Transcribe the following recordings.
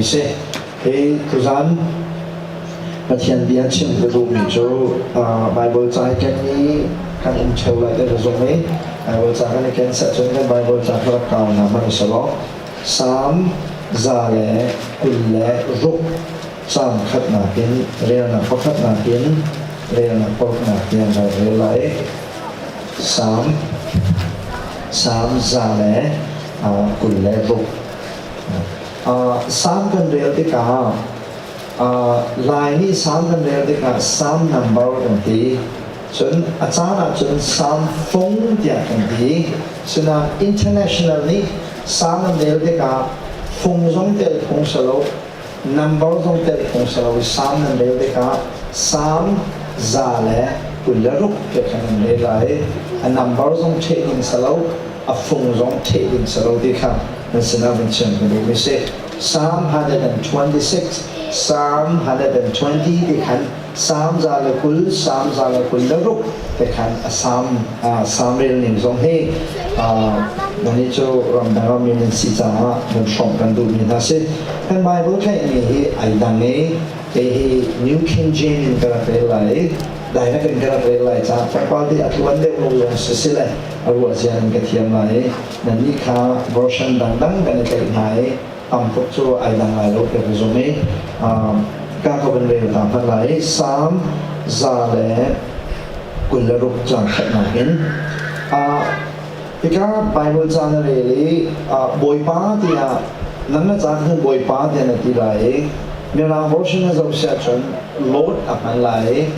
se he tuzan pathian bian chim de du mi cho bible chai kan ni kan cheu la de resume bible chai kan ken sa chon kan bible chai ka ka na ma salo sam za le kul le ru sam khat na ken re na pha khat na ken re na pok na ken ra re lai sam za le kul le ru sam kan real ti ka line ni sam kan real ti ka sam number kan ti chun achana chun sam phone dia kan ti chuna international ni sam kan real ti ka phone zong tel phone salo number zong tel phone salo sam kan real ti ka sam za le kularuk ke kan real lai a number zong taking salo a phone zong taking salo ti ka dan sinabi siya we say Psalm 126 Psalm 120 dikan Psalm zalakul Psalm zalakul laruk dikan Psalm real ning song he nani cho ramdang min si cha mun shong kan du ni na se kan Bible kai ni he ai dang ne he New King James ka pe lai dai na kan ka pe lai cha pa pa di atwan de lo yang se se lai aru asian ka thiam lai nani kha version dang dang kan kai nai am phok cho ai dang lai lo ke resume ka ko ben le ta pha lai sam za le kul ruk cha khat na hin ika Bible cha na le boy pa dia nang na cha khu boy pa dia na ti lai Mira version is of section Lord apan lai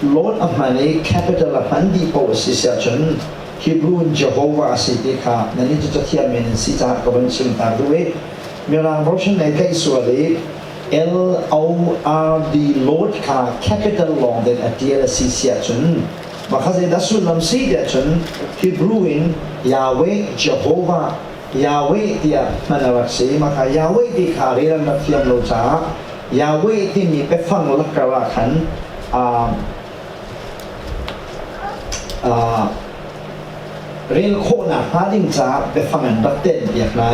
Lord apan ni capital apan di po si section Hebrew Jehovah si di ka nani tu tiam men si ta ko ban sim ta duwe Mira version nei kai suali LORD Lord ka capital long then at the si section maka se da sulam si section Hebrew in Yahweh Jehovah Yahweh dia manawasi maka Yahweh di ka ri lam tiam lo cha Yahweh ที่มีไปฟังลักกะว่าขันเรียนโคนะพาดิงจ้าไปฟังอันดักเต้นอย่างไร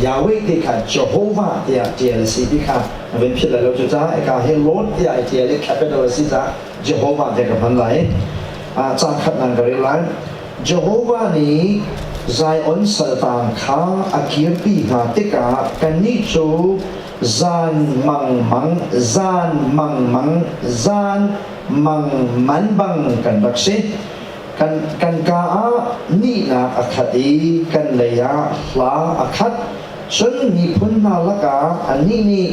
Yahweh ที่ขัด Jehovah ที่เจียร์สิที่ขัดเป็นพิจารณาจุดจ้าไอ้การเฮโลดที่ไอ้เจียร์เรียก capital สิจ้า Jehovah ที่กับมันไหลจ้าขัดนั่งกันเรียนไร Jehovah นี้ใจอ่อนสัตตางข้าอาเกียร์ปีหาติกากันนิจู zan mang man bang kan baksi kan ka ni na akhati kan leya la akhat sun ni phun na laka ani ni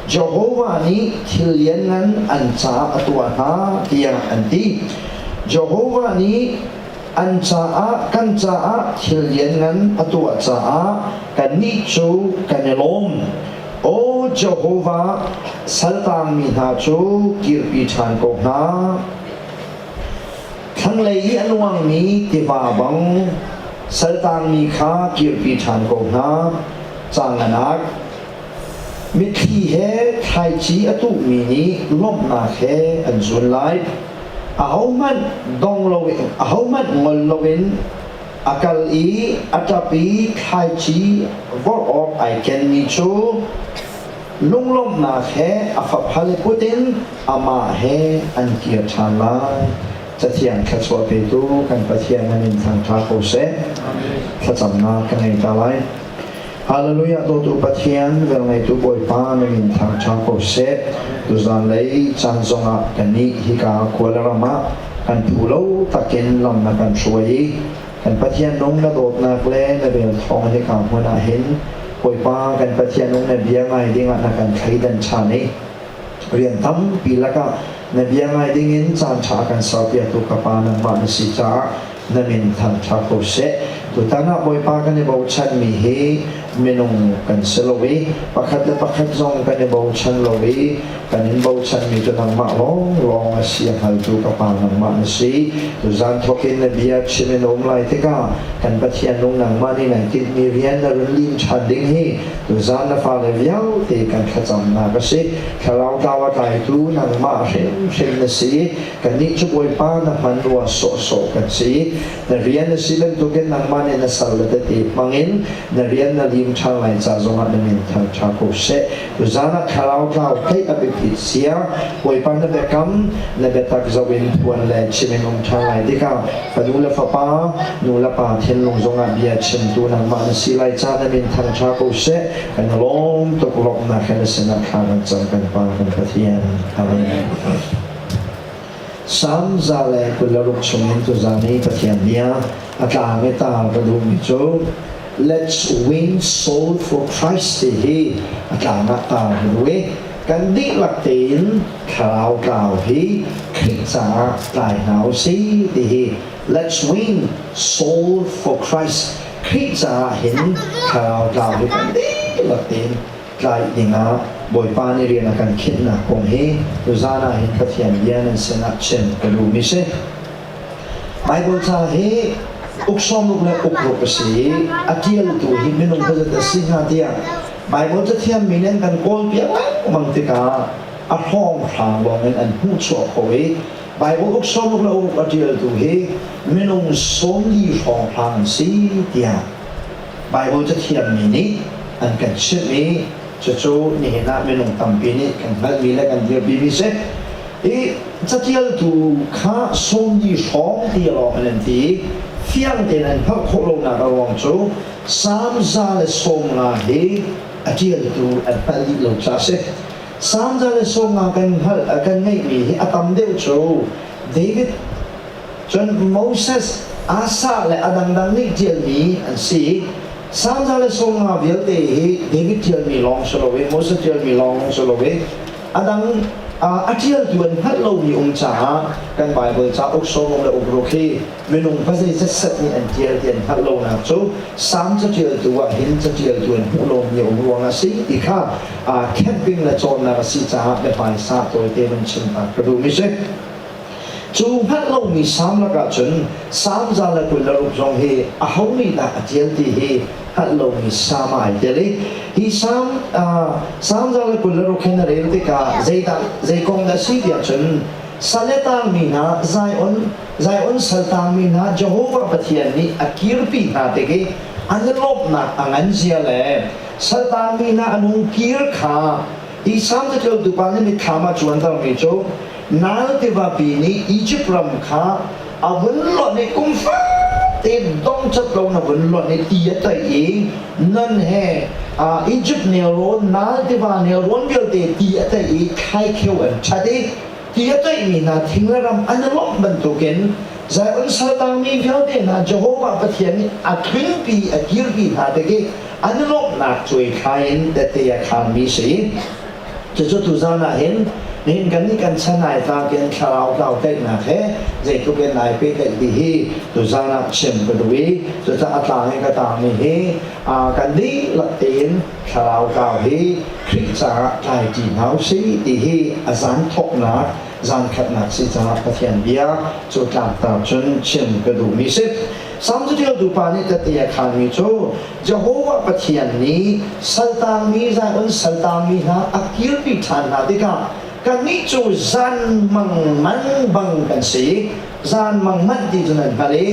Jehovah ni thilianan ancha atwa ha tiang anti Jehovah ni ancha kan cha thilianan atwa cha kan ni chu kan lom O Jehovah saltang mi ha chu kirpi chan ko na thang lei anwang mi ti ba bang saltang mi kha kirpi chan ko na chang anak mi thi he thai chi atu mi ni lom na he an zun lai a hauman dong lovin a hauman ngol lovin akal I atapi thai chi vor of I can mi chu lung lom na he afa phale putin ama he an kia chan lai cha thian kha chwa pe tu kan pathian nanin thang tha ko se tha cham na kan nei ta lai hallelujah to tu pathian vel nei tu boy pa nanin thang tha ko se tu zan lei chan zonga kan ni hi ka kolarama kan thulo takin lam na kan shuai kan pathian nong na dot na ple na bel thong he ka hona hin poi pa kan pathian nong na bia ngai dinga na kan khai dan cha ni rian tam pilaka na bia ngai dingin chan cha kan sa pia tu ka pa na ma si cha na min than cha ko se tu ta na poi pa kan ni bo chan mi he menong kan selowi pakhat le pakhat zong kan ni bo chan lowi kan in bo chan mi tu nang ma long asia hal tu ka pa nang ma si tu zan thokin na bia chimenom lai te ka kan pathian nong nang ma ni nang tit mi rian na run lim chan ding hi tu zan na fa le viau te kan khacham na ka si khalau ta wa tai tu nang ma shem na si kan ni chu boi pa na han wa so kan si na rian na silang tu ken nang ma ni na sal te mangin na rian na ยิมชาไลจ่าจงอันนี้ทางชาโคเชตุจานะคาราวคราวให้อภิพิเสียไว้ปันเบกัมและเบตักจะเป็นทวนและชิมงชาไลที่ก้าวฟานูเลฟป้านูเลป้าเทนลงจงอันเบียชิมตัวนังมันสิไลจ่าในทางชาโคเชกันลงตกลงนักในสนามข้างจังกันปากันพัทยาอาเมนสามจาเลกุลลุกชมินตุจานีพัทยาเดียอากาศไม่ตาประดูมิโจ Let's win soul for Christ ที่อากาศไม่ตาประดูกันดิหลักตีนข่าวกล่าวที่คริสต์จักรกลายหนาวสีที่ Let's win soul for Christ คริสต์จักรเห็นข่าวกล่าวที่กันดิหลักตีนกลายยังไงบ่อยปานี่เรียนกันคิดนะคงให้ดูซานาเห็นพัทยาเดียนเสนาเชนประดูมิเช่ไบเบิลจะให้อุกซอมลูกและอุกโรกสีอาเจียลตัวหิมินุงก็จะสิ่งหาเดียไบเบิลจะเทียมมีเน้นกันโกลเปียมังติกาอัดห้องทางลงเงินอันหูชัวโคยไบเบิลอุกซอมลูกและอุกอาเจียลตัวหิมินุงสมลีห้องทางสีเดียไบเบิลจะเทียมมีนี้อันกันเชื่อมีจะโจนี่เห็นนะมินุงตั้มปีนี้กันแบบมีและกันเดียวบีบีเซ่จะเทียลตัวข้าสมลีห้องที่เราเล่นที่เฟียงเดนันพักโคลงนาระวังโจสามจาเลสงนาเฮอาเจียลตูอันพันดิโลชาเซสามจาเลสงนากันฮัลกันไงมีอาตัมเดวโจเดวิดจนโมเสสอาซาและอดังดังนี่เจียลมีอันซีสามจาเลสงนาเวียลเตเฮเดวิดเจียลมีลองสโลเวโมเสสเจียลมีลองสโลเวอดังอาเจียลตัวนั้นเรามีองค์จ่ากันไบเบิลจ่าอุกโซงและอุกโรคีเมนุงพระเจ้าจะเสด็จนี่อันเจียลเดียนฮัลโลนะโจสามจะเจียลตัวเห็นจะเจียลตัวผู้ลงมีองค์รวงนะสิอีกข้าแคมปิ้งและโจนนะสิจ่าและฝ่ายซาตัวเตมันชิมปากกระดูมิเช่จูฮัลโลมีสามละกันจนสามจาละกุลละรูปจงเฮอาหงนี่นะอาเจียลที่เฮฮัลโลมีสามไอเดลิฮีสามจาละกุลละรูปแค่นั้นเองที่กาใจคงได้สิเดียจนสัลตังมีนะใจอ่อนสัลตังมีนะเจ้าหัวปฏิญาณนี้อากิรปีนาเด็กอันลบนะอันเสียเลยสัลตังมีนะอนุกิรขาฮีสามจะเจอดูปานี่มีขามาจวนตามมีโจนาเทวาปีนี้อียิปต์รำคาอาวันหล่อในกุมฟ้าเต็มดงจัดลงนะวันหล่อในตีตัวเองนั่นแห่อียิปต์เนรอนนาเทวาเนรอนเดียวเตตีตัวเองใครเขียวอันชัดเองตีตัวเองนะทิ้งแล้วรำอันนั้นลบบรรทุกินใจอันสัตย์มีเดียวเตนะเจ้าหัวปฏิญาณอัครินปีอักิรปีนาเด็กอันนั้นลบนักช่วยใครแต่เตียขานมีสิจะจุดทุจานะเห็นนี่กันนี่กันชนะตาเกินข่าวข่าวเต็มนะแค่ใจทุกเป็นนายเป็นกันดีทุจานะเชื่อมกันด้วยจะจะอัตราให้กันตามนี่กันดีหลักเต็นข่าวข่าวที่คริสจักรไทยจีนเฮาสิดีอาจารย์ทกนักอาจารย์ขัดนักสิจาระพัฒนเบียจุดต่างต่างจนเชื่อมกันด้วยมิสิสามจุดเดียวดูปานิตติยาคานมิโจจะหัวพัฒนนี้สัลตังมีใจอันสัลตังมีนะอักิรปิฐานนาดิกากันนี่จูจันมังมันบังกันสิจันมังมันที่จุนันกันเลย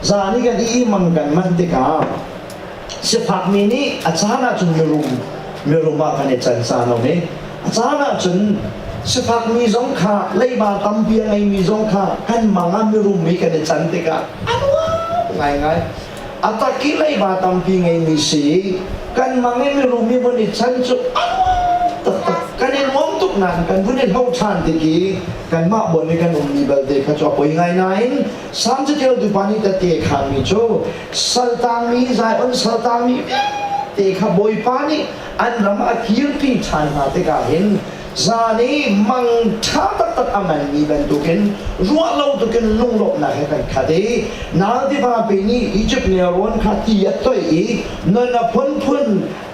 จันนี่กันอีมังกันมันที่กาสิพักมีนี่อาจารย์จุนมีรุมากันในจันทร์สานเอาเนี่ยอาจารย์จุนสิพักมีสงขาเลยมาตั้มเพียงไงมีสงขากันมังมีรุมีกันในจันที่กาอันว่าไงอัตกิเลยมาตั้มเพียงไงมีสิกันมังมีรุมีบนในจันจุอันว่ากันเองมองทุกนั้นกันพูดในเท่าชันที่กี้กันมาบนในกันมีแบบเด็กเขาจะไปไงไหนสามจะเจอดูปานิตเตะขันมีโจสัลตังมีใจอันสัลตังมีเตะขบอยปานิอันรำอาคิรปีชันหาเตะกาเห็นจานีมังท้าตัดอามันมีเป็นตุกินรัวเราตุกินลุงหลบนะให้กันขัดเองนาที่ว่าปีนี้อียิปต์เนี่ยร้อนขัดที่ยัดตัวอีนั่นน่ะพ้น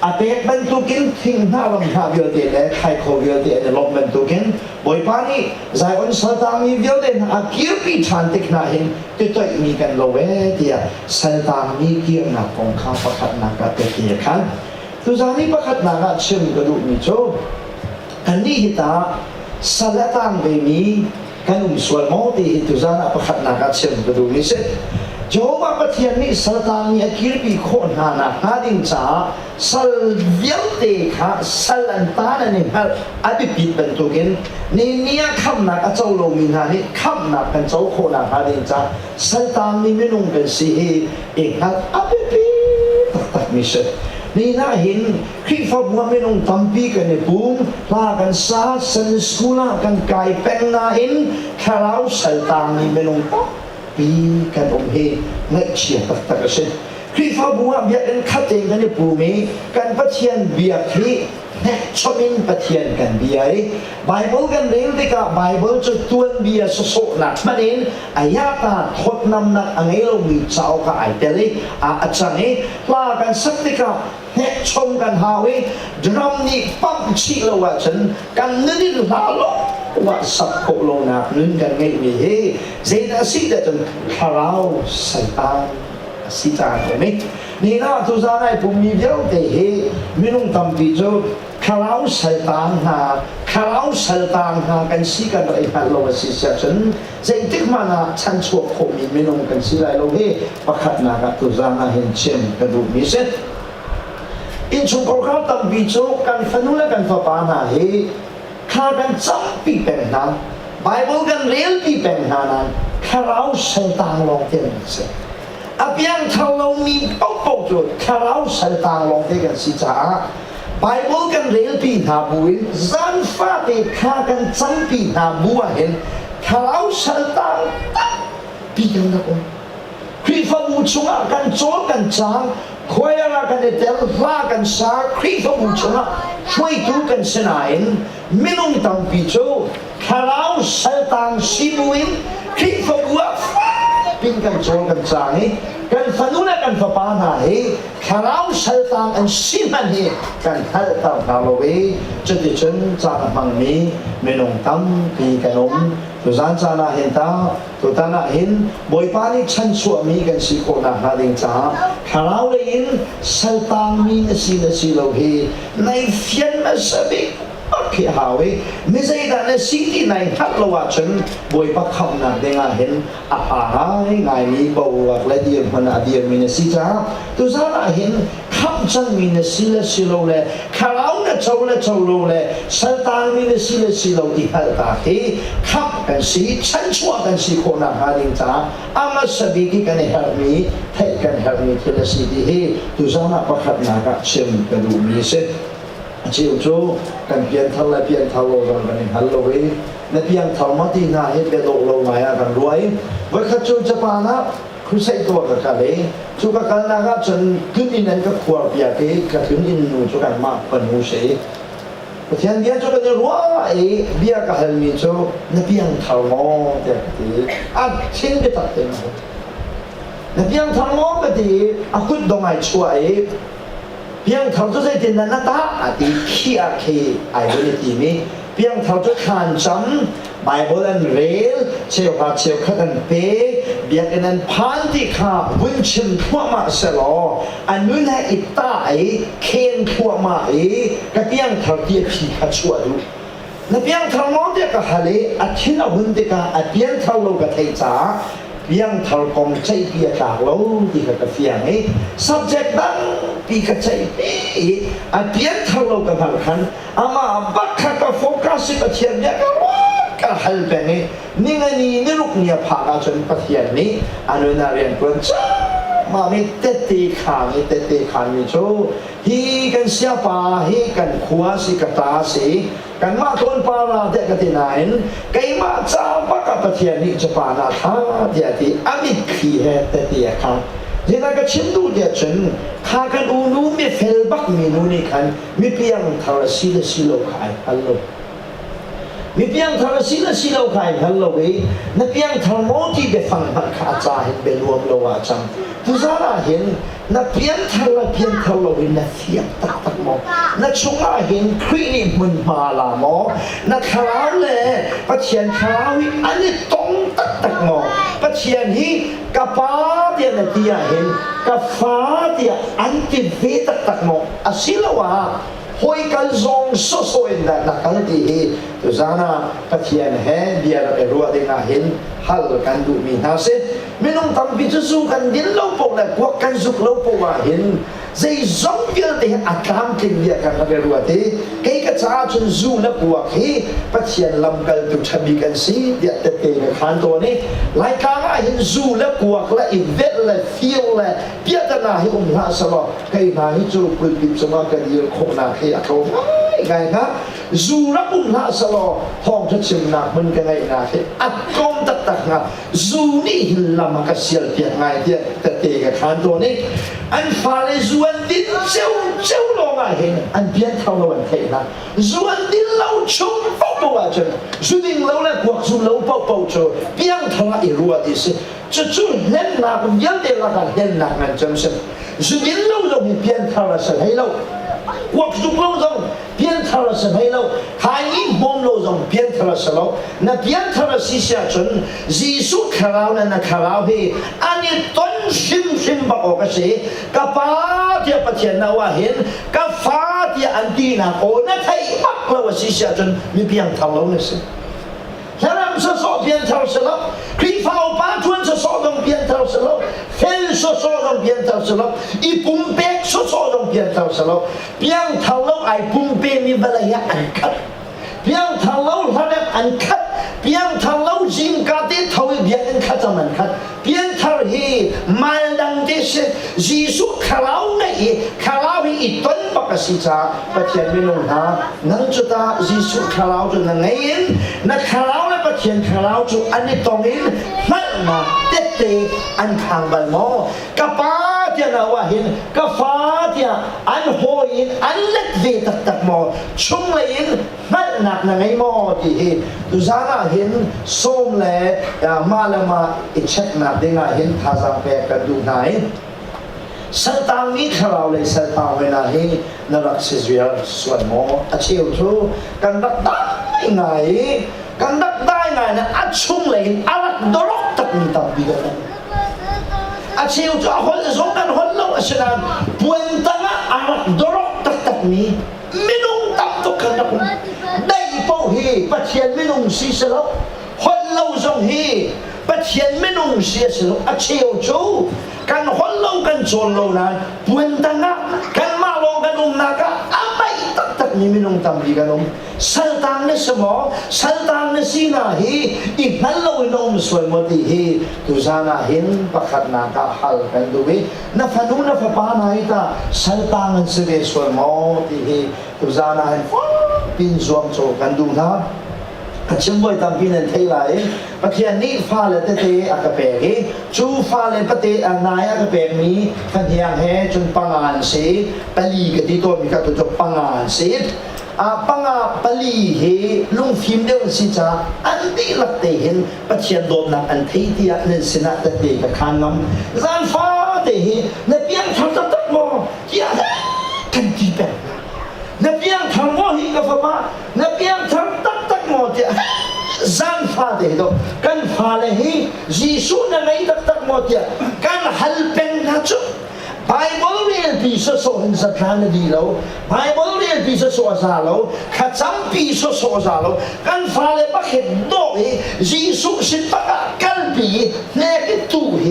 อาเตะเป็นตุกินทิ้งหน้าลำหาเบียดเดะใครเขาเบียดเดะลบเป็นตุกินบ่อยปานี้ใจอันสัตามีเบียดเดะอาคิรปีชันติกนาเห็นที่ตัวมีกันโลเวเดียสัตามีเกี่ยงนักของข้าประคัดนักกับเตียขันทุจานี้ประคัดนักเชื่อมกระดูกมิโจอันนี้kita salatang bemi kanum swal mau di itu zana pakat nakat sem kedua miset Jehovah pathian ni saltang ni akir pi khon hana hading cha sal vialte kha salantana ni hal abi pit bentukin ni nia kham na ka chau lo min ha ni kham na kan chau khona hading cha saltang ni menung kan si e hal abi pi tak mi se ni na hin khi fa bua menung tampi kan ni bum la kan sa san skula kan kai peng na hin kharau saltang ni menung pi kan he ngai chia tak se khi fa bua bia en khate kan ni pumi kan pathian bia khi nek chomin pathian kan bia bible kan rel de ka bible chu tuan bia so na manin ayata thot nam na angai lo mi chao ka ai tele a achang la kan sak de ka nek chom kan hawe drum ni pam chi lo wa chen kan ni la lo wa sap ko lo na nun kan ngai mi he zeda si da chen kharau satan si ta ko me ni na tu za nai pu mi biao te he minung tam pi jo kharau satan ha kan si kan ai ha lo si sa chen zai tik ma na chan chuak ko mi minung kan si lai lo he pakhat na ka tu za na hen chem ka du mi se in chung ko ka tam pi jo kan fanula kan fa pa na he kha kan cham pi pen na bible kan real pi pen na na kharau satan lo te se apiang thalo mi pok jo kharau satan lo te kan si cha bible kan real pi na buin zan fa te kha kan cham pi na bua hen kharau satan pi kan na ko khi fa mu chunga kan chol kan chang khoya kan tel la kan sa khi fa mu chunga choi tu kan senain minung tam pi cho kharau satan simuin khi fa bua pin kan chol kan chang kan fanula kan fa pa na he kharau satan an siman he kan hal ta na lo we chati chen cha mang mi minung tam pi kanom tu zan cha na hen ta tu ta na hin boy pa ni chan chu mi kan si ko na ha ding cha kharau le in satan mi na si lo he nai fian ma sabi khi hawe mi zai da na si ti nai hat lo wa chen boy pa kham na de nga hen a ha hai ngai ni bo wa le di man a di mi na si cha tu za na hin kham chan mi na si lo le kharau na chau lo le satan mi na si lo ti ha ta he kham kan si chan chua kan si ko na ha ding cha ama sabi ki kan help me thai kan help me to the city he tu za na pa khat na ka chem ka du mi se chiều chú cần pian thal la pian thal lo rồi mình hal lo we na pian thal ma ti na he be lo mai a kan ruai với khách chú Japan á khu sai to ka le chú ka kal na ga chen kun in an ka khwar pia ke ka kun in nu chú kan ma pan mu se thian dia chú ka ruai bia ka hal mi chú na pian thal mo te ti a chin be ta te na pian thal mo ka ti a kut dong ai chuai biang thao cho sai tiền là ta thì khi ai với thì mi biang thao cho khan chấm Bible and rail chiều khát anh pe biang anh phan thì kha vun chim thua mà sẽ lo anh muốn hay ít ta ấy khen thua mà ấy cái biang thao tiệt khi khát chua đủ na biang thao mong thì cái hà lệ à thiên là vun thì cái biang thao lâu cái thầy cha biang thao công chạy bia cả lâu thì cái phiền ấy subject đó pi ka chai pi a pian thau lo ka phal khan ama bakha ka focus ka thian ya ka hal pe ni ni ruk ni pha ka chen pathian ni anu na rian kun cha ma mi te khan mi cho hi kan sia pa hi kan khua si ka ta si kan ma ton pa la de ka ti nain kai ma cha ba ka pathian ni cha pa na tha dia ti amit khi he te khan thế là cái chiến đấu địa chấn, khai cái u nu mi phèn bắc mi nu ni khan, mi piang thảo là xí lâu khai, hello, mi piang thảo là xí lâu khai, hello vậy, na piang thảo mốt thì bị phăng bạc khá cha hiện bị luông lâu à chăng, tu ra là hiện, na piang thảo lâu vậy na phiền tắc mò, na chung là hiện khuy ni mình mà là mò, na thảo lệ, bắt chuyện thảo hi anh ấy tông tắc mò, bắt chuyện hi kapal dia nanti ahin kafa dia anti veta tak mo asilawa hoi kal zong so inda nakal di tu zana pathian he dia la erua ding ahin hal kan du mi hase ไม่ต้องทำพิธีสู้กันดินเล่าปกแหละกวักกันสุกเล่าปกว่าเห็นใจร้องเยอะแต่อัตรามกินเดียกันมาเรื่อยๆที่เกี่ยกระจาจนสู้แล้วกวักที่ปัจเจียนลำกันตุชบีกันสิเดียแต่เตะในขันตัวนี้รายการเห็นสู้แล้วกวักและอีเวทและฟีลและเปียตนาให้ลาสลอใครนาให้จูบปิดสมากันเยอะคงนาให้เขาไงครับสู้แล้วลาสลอห้องจะชิมนักมันกันไงนาให้อัดกอมตักงาสู้นี่หินลำมันก็เสียเปียกไงเดียแต่เตะกับขันตัวนี้อันฟ้าเลยส่วนดินเจ้าลงมาเห็นอันเบียนเท่าเราเห็นนะส่วนดินเราชมเป้าว่าจนส่วนดินเราเลยกวักส่วนเราเป้าจนเบียนเท่าเราอีรัวดิสิจะจุดเห็นหนักยันเดลักเห็นหนักมันจำสิส่วนดินเราต้องเบียนเท่าเราให้เรากวักส่วนเราต้องเบียนเท่าเราให้เราหายยิ่งมองเราต้องเบียนเท่าเรานับเบียนเท่าเราสิเสียจนยิสุขเราเนี่ยนักเราเฮอันนี้ต้นชิมบอกกันสิกับฟ้าที่ประเทศนาว่าเห็นกับฟ้าที่อันดีนะโอ้นั่นไทยปักเราว่าสิเสียจนมีเพียงเท่าเราเนี่ยสิฉะนั้นสอบเพียงเท่าเราครีฟ้าป้าชวนสอบต้องเพียงเท่าเราเฟลสอบต้องเพียงเท่าเราอีปุ่มเป๊กสอบต้องเพียงเท่าเราเพียงเท่าเราไอ้ปุ่มเป๊กมีบรรยาอันคัดเพียงเท่าเราทำอันคัดเพียงเท่าเราจิงกาติเท่าเบียนคัดมันคัดเพียงเท่าที่มาดังเดชยิสุขเราเนี่ยขเราอีต้นปักสิจ้าประเทศมิโนนานั่งจุดายิสุขเราจุดนั่งเงินนักขเราเนี่ยประเทศขเราจุดอันนี้ตรงนี้นั่นมาเด็ดเตอันทางบัลโมกับป้าที่เราว่าเห็นกับฟ้าที่อันโหยินอันเล็กเวตักโมชุ่มเลยนั่นหนักนั่งไงโมที่เห็นดูซานะเห็นส้มเลยมาแล้วมาอิจฉาหนักได้ไงเห็นท่าสังเกตกันดูไหนสัตว์นี้ขเราเลยสัตว์เวลาเห็นนรักสิเสียส่วนโมอาเชียวทูกันรักได้ไงกันรักได้ไงนะอัดชุ่มเลยอารักดรกตักมีตับบีกันอาเชียวทูคนจะส่งกันคนเราฉะนั้นปวนตั้งอารักดรกตักมีไม่นุ่งตับตุกันนะคุณได้เป้าเฮปัจเจียนไม่นุ่งสีเสลคนเราส่งเฮปัจเจียนไม่นุ่งสีเสลอาเชียวทูกันคนเรากันโจรเรานั้นปวนตั้งกันมาลงกันนักอะไรตักมีไม่นุ่งตับบีกันสัลตังเนี่ยสมอสัลตังเนี่ยสีนาเฮอีกนั่นเราอินอมสวยหมดที่เฮตุจานาเห็นประคัดนาคาฮัลกันดูวินับฟันูนับปานาอิตาสัลตังเนี่ยสวยสวยหมดที่เฮตุจานาเห็นปินสวมโจกันดูนะชิมบ่อยตามพินันเท่าไรประเทศนี้ฟ้าเลยเตะอากาเปกจูฟ้าเลยประเทศนายอากาเปกมีขันเทียงแห่จนปังงานเสียปลีกันที่ตัวมีการตัวจบปังงานเสียปังงาปลีเฮลุงฟิล์มเดียวสิจ้าอันนี้หลักเตเห็นประเทศโดนนักอันเทียนสินะเตะกับขานน้ำร้านฟ้าเตะในเพียงทำตัดมอที่อะไรกันที่แบบในเพียงทำมอหิกับฟ้าในเพียงทำตัดมอที่ร้านฟ้าเตะดูกันฟ้าเลยเฮยิสุนั่นไงตัดมอที่กันฮัลเป็นนะจุBible เรียนปีศาจหินสัตว์นั่นดีแล้ว Bible เรียนปีศาจซาแล้วขัดจำปีศาจซาแล้วกันฟ้าเลยปักเห็ดโดยยิสุสิปักกันปีเนกตูเฮ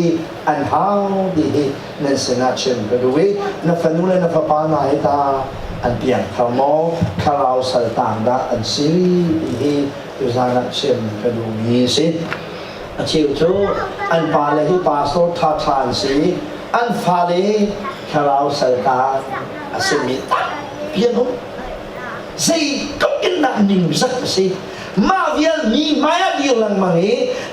อันฮาวดีเฮนั่นสนาเชมกันด้วยนับฟันูเลยนับปานาฮิตาอันเปียงขโมขลาวสัลตังดาอันซีรีดีเฮตุจานาเชมกันดูมีสิอาชีพทูอันปาเลยที่ปาโซท่าทานสีอันฟ้าเลยขลาวสัลตาอาศัยมีตาเพียงนู้สิก็กินน้ำนิ่งสักสิมาเวียนมีมาเดียวลังมังเอ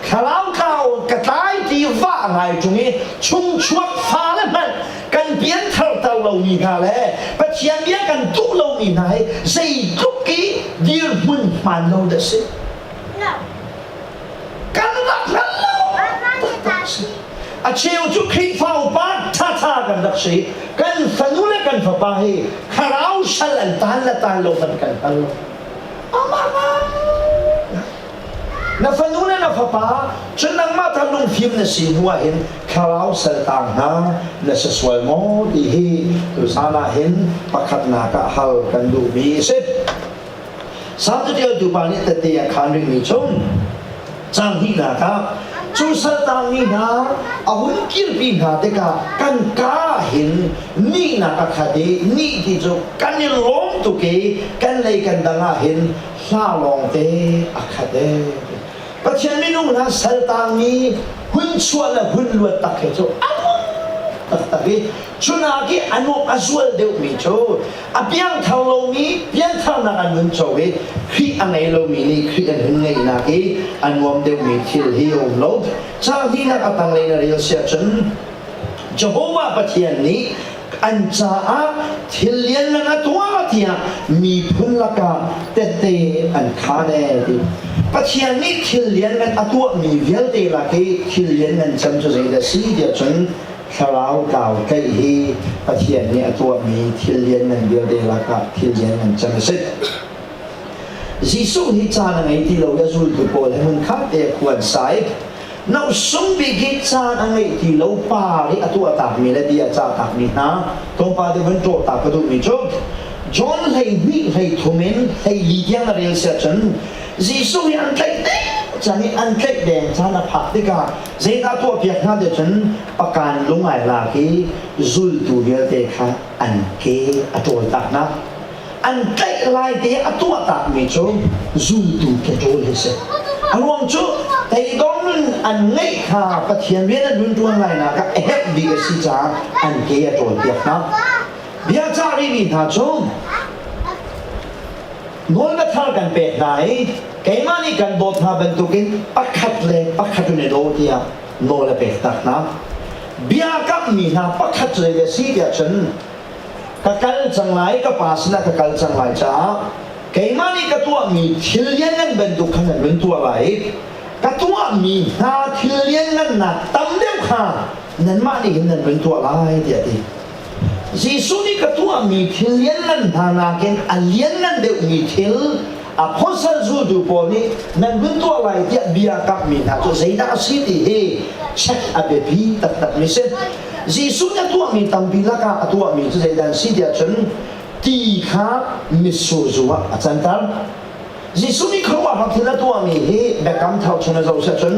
ขลาวข้าวกระต่ายที่ว่าไงตรงนี้ชุ่มชวกฟ้าเลยมันกันเปลี่ยนเท่าเรามีกันแล้วประเชียนเบี้ยกันตู้เรามีไหนสิทุกกี้เดียวมุ่งมันเราเด็ดสิกันรักเราอาเชียวจุกขีฟ้าอุปาท่ากันดักสิกันฟันูเลกันฟ้าเฮขราวชัลตานละตานโลกันกันฮัลโหลอามานะฟันูเลนะฟ้าจนนังมาทำลงฟิล์มนะสิหัวเห็นขราวชัลตานนะนะสวยโมดีเฮตุสานาเห็นปักขัดนาคาฮัลกันดูมีสิสามตัวเดียวดูบานิตเตียขันริมีชมจังที่นาคา จูสตังนี่นะอาวุธกิลปีนาเด็กกันกาเห็นนี่นักขัดเดนี่ที่จูกันนี่ล้มตุกกันเลยกันดังเห็นซาลองเตอขัดเดปัจจัยนี้นุ่งนะสตังนี้หุ่นชัวและหุ่นลวดตักเหจูtapi cuna ki anu azul deu mi cho apiang thau lo mi piang thau na an mun cho we khi angai lo mi ni khi an hun ngai na ki anuam deu mi thil hi om lo cha hi na atang le na rio sia chen Jehovah pathian ni an cha a thil lian na tua tia mi phun la ka te te an kha ne ti pathian ni thil lian na atua mi vel te la ke thil lian nan cham cho zai da si dia chenชาวเราเก่าใกล้ที่ประเทศนี้ตัวมีที่เลี้ยงเงินเดียวเดียวละก็ที่เลี้ยงเงินจำเป็นยิสุที่จานอะไรที่เราจะรู้ตัวเลยมันคัดเอกควรใส่เราสมบิกิจานอะไรที่เราป่าที่ตัวตักมีและดีจานตักมีนะตรงป่าที่มันโจตักก็ถูกมีจบจนให้วิให้ทุ่มเงินให้ลีเดียงอะไรเสียจนยิสุที่อันใกล้จะนี่อันเล็กแดงชาณพักที่กาเจ้าตัวเพียงนั่นเดียวฉันประกันลงไงล่ะที่จุลตัวเดียวเด็กค่ะอันเกอตัวตักนะอันเล็กลายเดียตัวตักมีจูจุลตัวเกตัวเลยสิอารมณ์จูแต่ตอนนั้นอันเล็กค่ะประเทียนเรียนรุ่นตัวไงนะก็เอฟดีกับสิจ้าอันเกอตัวเดียวนะเบียร์จารีวินท่าจูนวลกระทากันเป็ดไหนแกมานี่กันบทมาเป็นตุกินปักขัดเลยปักขัดอยู่ในโลที่อ่ะโนเลเป็ดตักนะเบียกับมีนาปักขัดเลยสิเดียฉันกัลจังไรกับภาษณะกัลจังไรจ้าแกมานี่กับตัวมีทิลเลียนนั่นเป็นตุขันเป็นตัวอะไรกับตัวมีนาทิลเลียนนั่นนะตั้มเดียวค่ะนั่นมานี่นั่นเป็นตัวอะไรเดียดียิสุนี่กับตัวมีทิลเลียนนั่นทานาเกนอัลเลียนนั่นเดียวมีทิลอาพอสันจูดูปนี่นั่นเป็นตัวอะไรที่เบียกับมีนะตัวใจน่าสิที่เฮเช็คอาเบบีตัดมิเซนยิสุนี่ตัวมีตั้มบิลากาตัวมีตัวใจดันสิที่ฉันตีขามิสูจัวอาจารย์ท่านยิสุนี่เขาว่าพักที่นั่นตัวมีเฮแบกกำเท่าชนเราเสียจน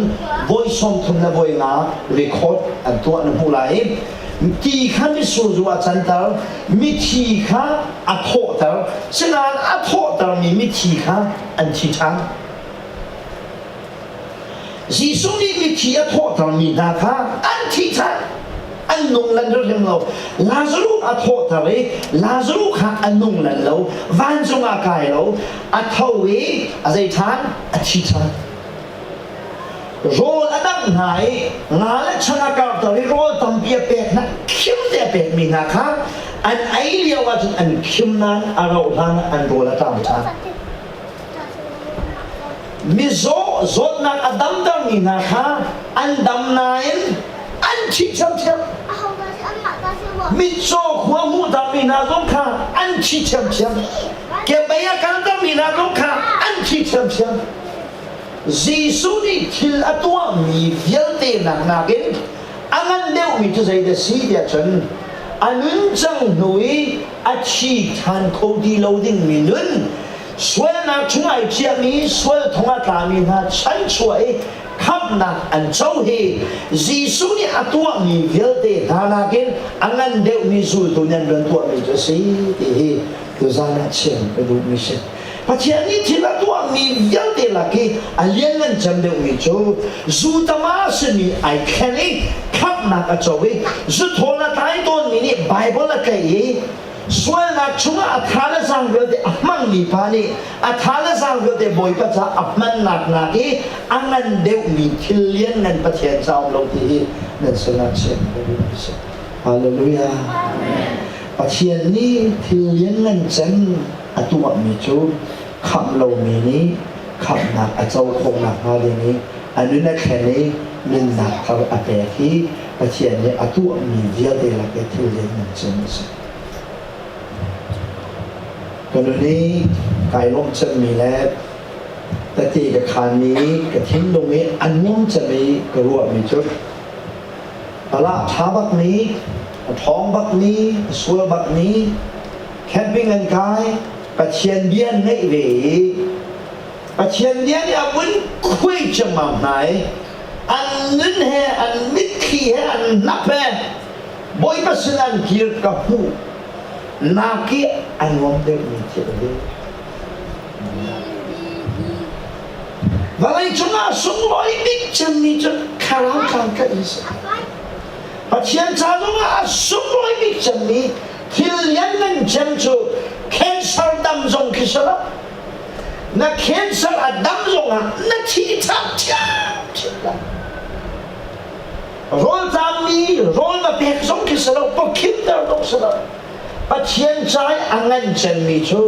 voice ส่งทุนละ voice งา record อันตัวนั้นผู้ไรที่ข้ามิสูจัวอาจารย์ท่านมิที่ข้าอัทโตท่านฉะนั้นอัทโตท่านมีมิที่ข้าอันที่ท่านยิสุนี่มิที่อัทโตท่านมีนาข้าอันที่ท่านอันนุ่งลันเราเรียกเราลาซารุอัทโตท่านเลยลาซารุข้าอันนุ่งลันเราวันจงอากาศเราอัทโตเวอะไรท่านอันที่ท่านโรลอันดับไหนงานและชนะการตัวนี้โรลตั้งเปียเป็ดนะคิมเดียเป็ดมีนะคะอันไอเลียวว่าจะอันคิมนั้นอารมณ์นั้นอันโรลตั้งท่ามิโซโซนักอดัมตั้งมีนะคะอันดำนายอันชิชมเชมมิโซหัวมูตั้งมีนาลงค่ะอันชิชมเชมเก็บใบยาการตั้งมีนาลงค่ะอันชิชมเชมYesus ni til atua mi vialte nak nakin angan deu mi tu saya desi dia chen anun jang nui achi tan kodi loading minun suai nak cungai chia mi suai thonga ta mi na chan suai khap nak an chau he Yesus ni atua mi vialte nakin angan deu mi zu tu nyan ren tua mi tu si he tu sana chen pedu mi se Pasal ni tidak tua mi yang dia lagi aliran jam dia ujo, zutama seni iconic kap nak acawe, zutola tai ton ini Bible lagi, soal nak cuma athala sang dia amang ni pani, athala sang dia boy baca amang nak lagi, angan dia mi kilian dan pasal jauh lagi dan senang Haleluya. Pasal ni kilian dan jam atua micuคำเรามีนี้คำหนักอาจจะคงหนักมาเลยนี้อันนี้นักแข่งนี้มีหนักเขาอาเปที่ประเทศนี้อาตัวมีเดียวเดียวกันที่เรียนหนังสือตอนนี้กายลมจะมีแล้วแต่ที่กับคานนี้กับทิ้งตรงนี้อันนู้นจะมีกระรวดมีจุดตลาดท้าบักนี้ท้องบักนี้สวยบักนี้แคมปิ้งกันกายประเทียนเบี้ยนในเวประเทียนเบี้ยนเนี่ยมันคุยจะมาไหน อันนึนแห่อันมิดขี้แห่อันนับแห่บอยปัสนันกีร์กับหูนาคีอันวงเด็กมีเจริญวันนี้จุงอาสุงบอยมิดจังนี่จะคาราวกันกันอีสปัจจัยจ้าจุงอาสุงบอยมิดจังนี่ที่เลี้ยงเงินจังจูแคนเซอร์ดำจงคิดละนักแคนเซอร์ดำจงอ่ะนักที่ทับจ้าชิลล์โรลตามีโรลมาเพียงจงคิดละพวกคิดเดินตรงสละปัจจัยใจอันเงินจังนี่จู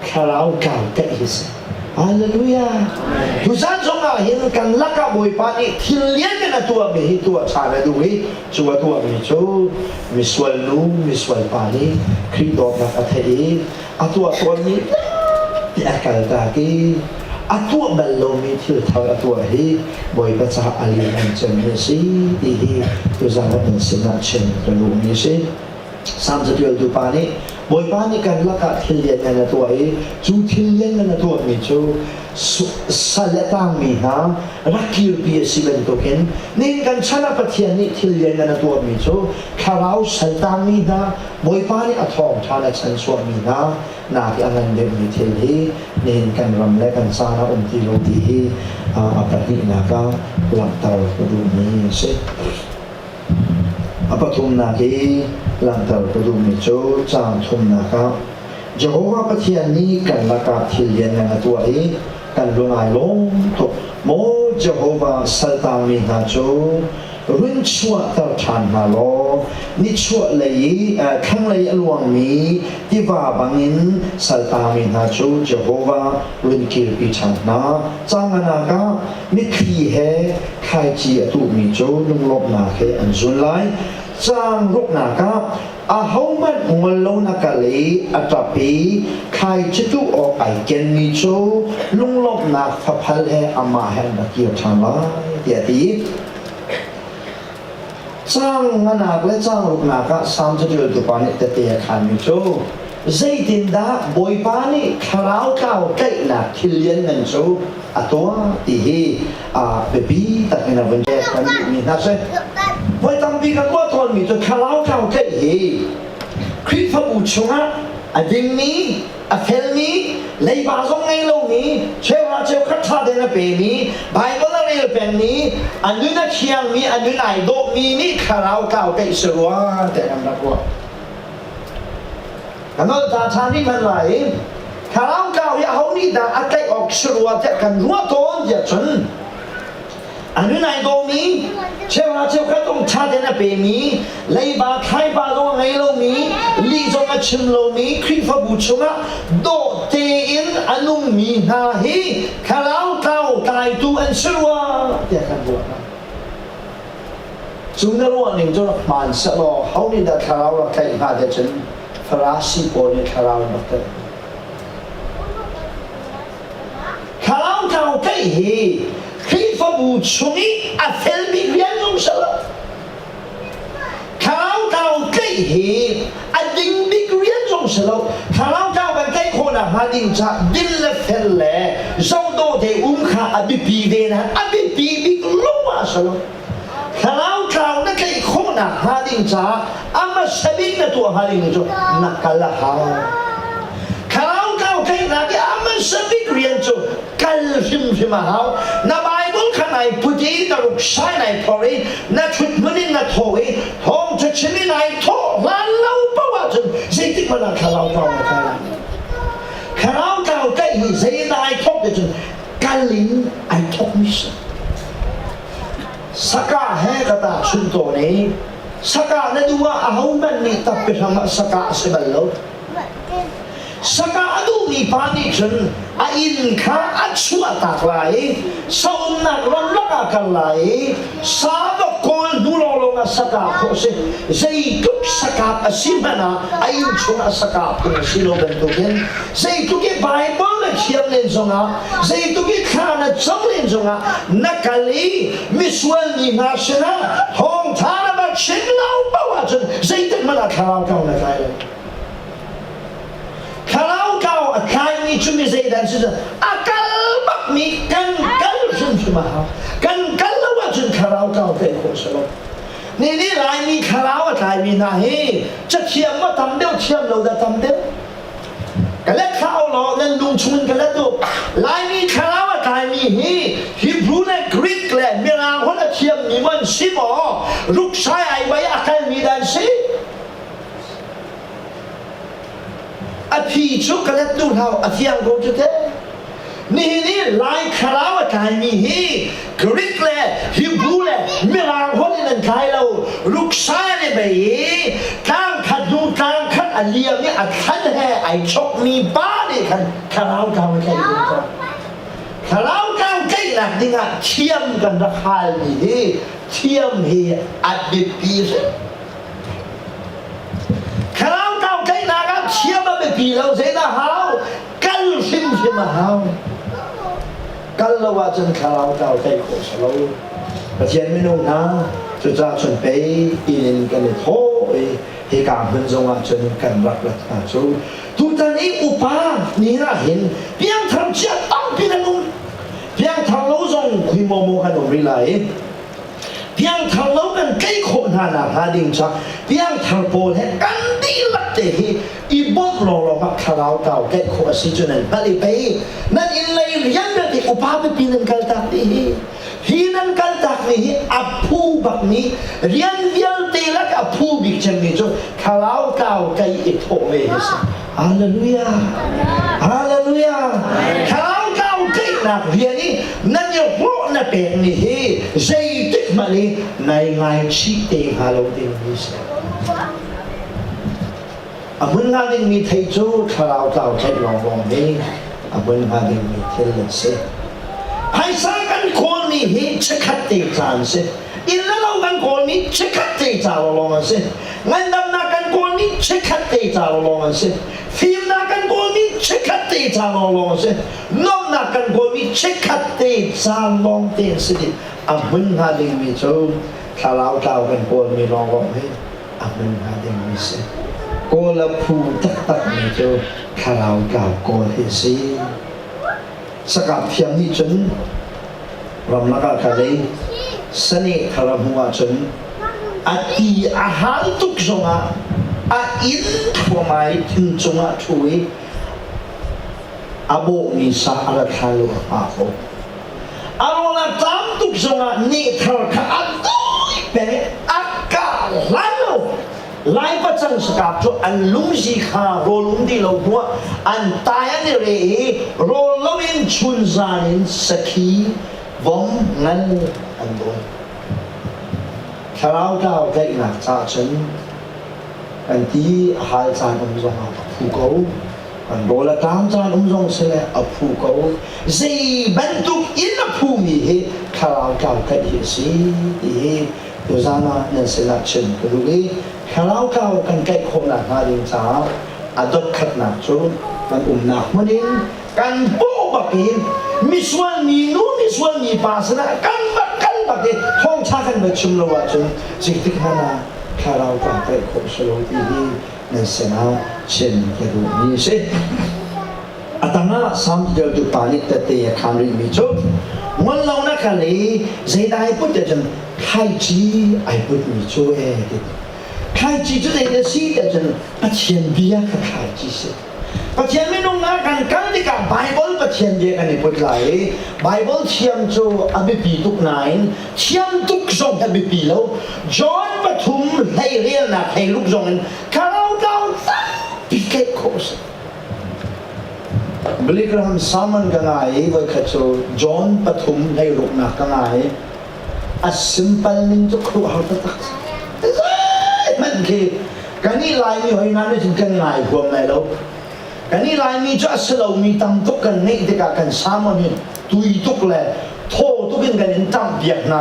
คาราวกันกันอีสฮาเลลูยาทุกท่านจงอาเห็นกันลักกับมวยปานีที่เลี้ยงกันตัวมีตัวชาติด้วยชัวตัวมีจูมิสวลนูมิสวลปานีคริสโตนักอัฐิตัวนี้ที่อาการตากีตัวบัลลมีที่เท่าตัวฮีบอยปัจจัยอาลีอันเจมิสีดีฮีทุกท่านเป็นสิ่งนั้นเช่นกันลูกมีสิสามสิบเดือนดูปานีบอยปานีกันลักกับที่เลี้ยงกันตัวฮีจูที่เลี้ยงกันตัวมีจูสัลตังมีฮะรักกิรปีสิเป็นตัวเองนี่กันชนะปัจจัยนี้ที่เลี้ยงกันตัวมีจูข้าวสัลตังมีนะบอยปานีอัฐองชนะฉันสวมีนะนาที่อันนั้นเดิมมีเทลีนี่กันรำเล็กกันสาระที่โลดีอัปตินาคาหลังตาดูมีเสอัปทุมนาคีหลังตาดูมีโจจางทุมนาคาเจ้าว่าปัจจัยนี้กันละกาที่เลี้ยงกันตัวเองกันลงไอลงทุกโมเจ้าว่าสัลตามีนาโจรุ่นชั่วตาชันฮาโลนิชั่วเลยข้างเลยอลวงมีที่ว่าบังอินสัลตามีนาโจเจ้าว่ารุ่นกิรปิชันนาจางนากามิขีเฮใครจีตุมีโจลุงลบนาเฮอันจุนไลจางรุกนากาอาหามันงลงนักเลยอัตปีใครจะดูออกไอเกนมีโจลุงลบนักพัลเฮอามาเฮนักเกี่ยวชันไลเดียดีจ้างงานนักและจ้างลูกนักก็สามจะดูตัวปานิเตียขันมิโจใจดินดาบอยปานิคราวข้าวไก่นักที่เลี้ยงเงินโจตัวที่เบบี้ตัดเงินวันเดียกันมีนักเซ่บอยตั้งปีกันว่าตอนมีตัวคราวข้าวไก่คริสต์บูชงะดิงนี้เทลนี้เลยบาซงไงลงนี้เชื่อว่าเชื่อขัดชาเดนเปนี้ไบเบิลเรียลเป็นนี้อันนู้นเชียงมีอันนู้นไอโดมีนี่คาราวเก่าไก่สรัวแต่ทำนักว่ากันนั่นตาชานี่มันไหลคาราวเก่าอย่าเอานี่ด่าไก่ออกสรัวแต่กันรัวโตนอย่าชนอันนู้นไอโดมีเชื่อว่าเชื่อขัดตรงชาเดนเปนี้เลยบาไทยบาซงไงลงนี้ลีจงชิมลงนี้คริสต์บูชงะโดเตอินอนุมีนาฮีคาราวเก่าตายตัวอันสรัวแต่กันรัวจุนรัวหนึ่งจนมันสลอเขานี่ด่าคาราวเราใครหาเดชนฟราสีโอเนี่ยคาราวนักเตะคาราวเก่าใครคริสต์บูชงีอัฟเฟลบิเรียนลงสละคาราวเก่าใครอันดิงบิเรียนลงสละคาราวเก่าเป็นใครคนอ่ะฮาดิงจะดินเลฟเฟลเล่เจ้าโตเดข้าอบิปีเดนะอบิปีบิลงมาสละคาราวเก่านั่นใครคนอ่ะฮาดิงจะอามาสบินตัวฮาดิงจะนักละฮาคาราวเก่าใครนักอามาสบิเรียนจะกัลชิมมาฮาวนาไบเบิลข้างในพุทธิตรุกใช้ในพอรีนักชุดมันนี่นักโถยทองจะชิมินายโถล้านเล่าประวัติสิ่งที่มันคาราวเก่านะคาราวเก่าใครสิ่งนายโถเดชกัลลินไอโถมิสสักเหกตาชุนโตนี้สักนั่นดูว่าอาหุมันนี่ตับไปทำสักเสบลล์สักดูมีปานิชนอินข้าอัจฉริยะตากลายสาวนักรำลักกันไหลสาวกคนดูโลลงสักโคเซใจทุกสักอาศิมานะอินชนะสักโคสิโลเป็นตัวเองใจทุกไบเบิลเขียนเล่นจงอ่ะใจทุกข้านะจำเล่นจงอ่ะนักลีมิสเวลนีนาชนะห้องทาร์บัตชิงเล่าประวัติใจตึกมันคาราวเก่านะใครคาราวเก่าใครมีชุมิเซดันซิอากัลบักมีกันกัลชิมชิมากันกัลละว่าจนค เก่าใจโคสลบนี่ลายมีคาราวะตายมีนาเฮจะเทียมว่าทำเดียวเทียมเราจะทำเดียวกันแล้วข้าวหล่อนั่นลุงชุนกันแล้วตัวลายมีคาราวะตายมีเฮฮิบรูและกรีกและเมียนางคนละเทียมมีมันสิบอ๋อลูกชายไอ้ใบอาการมีดันสิอภิชุกกันแล้วตัวเราอธิยังโกจุดเต้นี่ลายคาราวะตายมีเฮกรีกและฮิบรูและเมียนางคนนั้นใครเราลูกชายเนี่ยไปการขัดดูการขัดอันเลียมเนี่ยอัดขัดแห่ไอชกมีบ้าเนี่ยขัดคาราวะเก่าใครดูจ้ะคาราวะเก่าใครหนักจริงอ่ะเทียมกันราคามีเฮเทียมเฮอัดดิบปีสิคาราวะเก่าใครหนักอ่ะเทียมมาเป็นปีเราเสียนะฮาวกันซิมมาฮาวกันละว่าจนคาราวะเก่าใครโคสโลประเทศไม่นู่นนะจะจะชนไปอินกันเลยโถเหตุการณ์เป็นจังหวะจนกันรักนะจูทุกท่านนี้อุปานี่นะเห็นเพียงทำเชื่อตั้งพี่นุ่นเพียงทำเราส่งคุยโมโมกันหนุ่มริไลเพียงทำเรากันใกล้คนหาหน้าหาดิ่งชักเพียงทำโปรให้กันดีลักเตะอีบุกเราพักคาราวเก่าใกล้คนสิจุนันไปเลยไปนั่นอินเลยยังเด็กอุปาไปปีนันกันตักดีhinan kaltak ni apu bak ni rian vial te lak apu bik chem ni jo khalau kau kai itho ve hisa hallelujah hallelujah khalau kau kai na rian ni nan yo pro na pe ni he zai tik mali nai ngai chi te halo te hisa amun nga ding mi thai jo khalau kau kai long long he amun nga ding mi thel se hai sa kan khol ni he chakhat te chan se in la lo kan khol ni chakhat te cha lo long se ngan dam na kan khol ni chakhat te cha lo long se phim na kan khol ni chakhat te cha lo long se nom na kan khol ni chakhat te cha long te se di amun ha ding mi cho khalau kau kan khol mi long long he amun ha ding mi se ko la phu tak tak mi cho khalau kau ko he seสกัดเทียมนี่จนรำนักการเลยสนิทคารหัวจนอาทิอาหารทุกจงอาอินทั่วไม้ถึงจงช่วยอาโบมีสาระคาลุอาโบอารมณ์ตามทุกจงนี่ทาร์คอาตุยเป็นอากาศล้านลายประจันสกัดจนอันลุงสีขาโรลุงที่เราหัวอันตายอันเร่โรลุงชุนซานินสกีวงงั้นอันโดนคราวเก่าใกล้หนักจากฉันอันที่หายจานจงผู้เขาอันโดนละตามจานจงเสียผู้เขาซีบรรทุกอินผู้มีเหตุคราวเก่าใกล้สิตัวจานาเนี่ยเสียละเช่นก็ดูดิคราวเก่ากันใกล้คนหนักหาดินจ้าอดดขัดหนักจุดกันหนักมันดินกันโป๊ะบักเองมิสวันมีนู้มิสวันมีภาษณะกันบักเองท้องชากันแบบชุมโลวะจนสิ่งที่ขณะคราวกันใกล้คนสโลที่นี่เนี่ยเสียละเช่นก็ดูนี่สิอาตมาซ้ำเดียวดูปานิตเตะคันริมิจุดวันเรานักขันเลยใจได้พูดแต่จนใครจีไอ้พูดมีช่วยใครจีจะได้สิแต่จนปัจเจียนเบียกับใครจีสิปัจเจียนไม่นุ่งนะกันที่กับไบเบิลปัจเจียนเดียกันในพูดไหลไบเบิลเชียมโจอภิปีทุกนายเชียมทุกส่งอภิปีแล้วจอห์นปฐุมให้เรียนนะให้ลูกส่งคาราดาวตั้งพิเกตโคสบลิกรามสามันกันไงไว้ขจรจอห์นปฐุมให้ลูกนักกันไงอัศสิมปัลนินจุครูหาตักมันคือการนี่ลายมีหอยน้ำได้ถึงกันไงพวกแม่เราการนี่ลายมีจะสลามีตั้มตุกันนี่เด็กกันสามันตุยตุกแหละโทตุกันกันตั้มเบียดไหน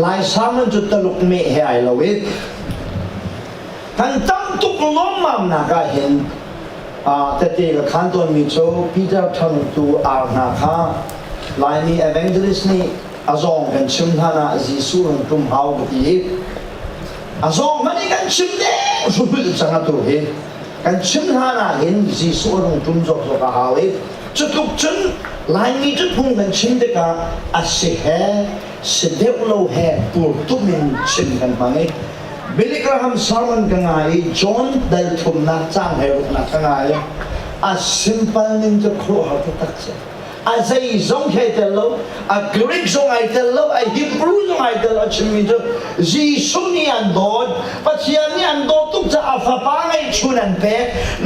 ลายสามันจุดตลุกเมฆให้เราเวทกันตั้มตุกล้มมั่งนะก็เห็นแต่เด็กขันตัวมีโจพีเตอร์ทันตัวอาร์นาคาลายมีเอเวนเจลิสนี่อาจงกันชิมฮานาจีสูนกลุ่มฮาวบีอาจงมันนี่กันชิมเด้สุดจังตัวเห็นกันชิมฮานาเห็นจีสูนกลุ่มจอกจอกฮาว จุดลุกจนลายนี้จุดพุ่งกันชิมเด็กอาศัยแห่เสด็จโลแห่ปูตุ้มินชิมกันมาไงบิลลี่กราฮัมซามันกันไงจอห์นได้ทุ่มนักจ้างให้รุกนักกันไงอาซิมพัลนินจะครัวหัวตักเสอาศัยซงให้เตลอากรีกซงให้เตลอาฮิบรูซงให้เตลชิมมิจุจีซุนีอันโดดปัจจัยนี้อันโดดตุกจะอาฟาปางให้ชุนันเป